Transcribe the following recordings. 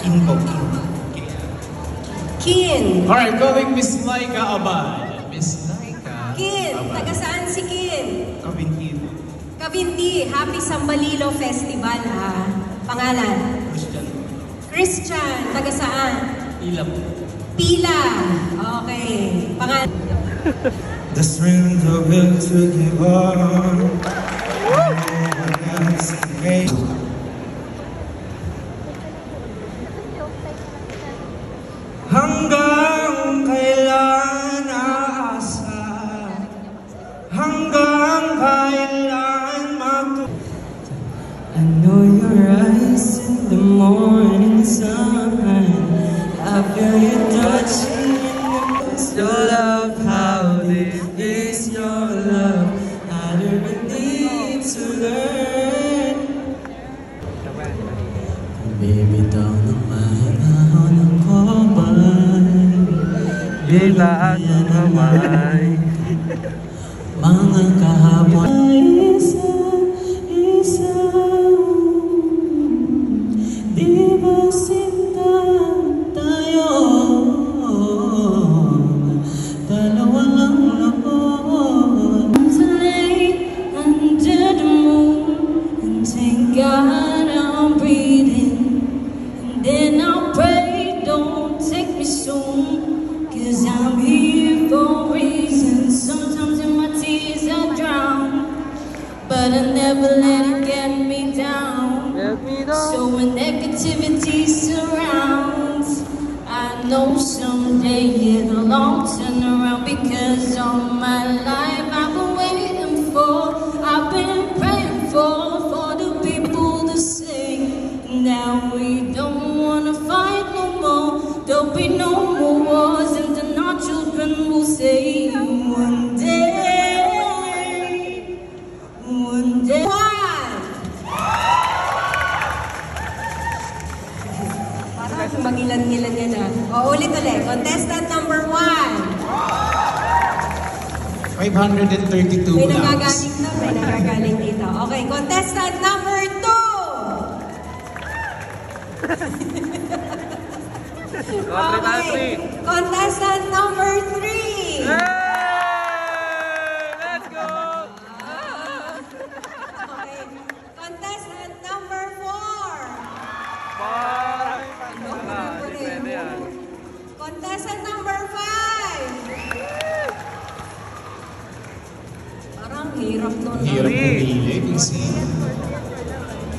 Kin po, Kin. Kin. Alright, going Miss Laika Abad. Miss Laika Kin. Abad. Taga saan si Kin? Kabinti. Cavite. Happy Sambalilo Festival, ha? Pangalan? Christian. Christian. Taga saan? Pila po. Pila. Okay. Pangalan? The strength of will to give on. Hanggang kailan aasa? Hanggang kailan I know your eyes in the morning sun. I feel you touching your love. How deep is your love? I don't need to learn. Baby, down on my hanap ko ba'y bilaan mo naman mga kahapon isa di ba sinta tayo dalawa lang labon tonight under the moon and thank God I'm breathing. Then I'll pray, don't take me soon, 'cause I'm here for a reason. Sometimes in my tears I drown, but I never let it get me down. So when negativity surrounds, I know someday it'll all turn around, because all my life I've been waiting for, I've been praying for the people to sing. Now we don't wanna fight no more, there'll be no more wars, and then our children will say one day, one day. Parang mangilan-ngilan yan, ha? O, ulit-ulit. Contestant number 1. 532 May laps. nagagaling na, may nagagaling dito. Okay, contestant number 2. Okay, contestant number 3. Let's go! Okay, contestant number 4. Pwede yan. Contestant number 5. Parang hirap nun. Hirap pumili, kasi.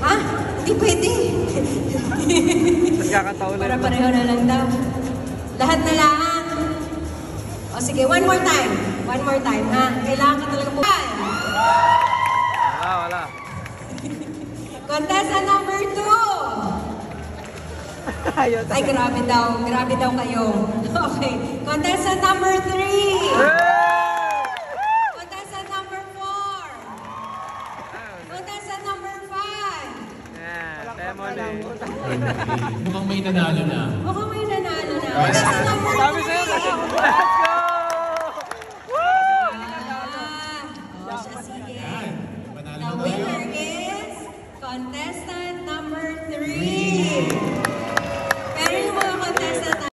Ha? Hindi pwede. Nagkakataon na Para yun. pareho na lang daw. Lahat na lang. O sige, one more time. One more time, ha? Kailangan ka talaga po. Wala. Contestant number 2. Ay, grabe daw. Grabe daw kayo. Okay. Contestant number 3. Contestant number 4. Contestant number 5. Mukhang may nanalo na. Mukhang may nanalo na. Contestant number 3.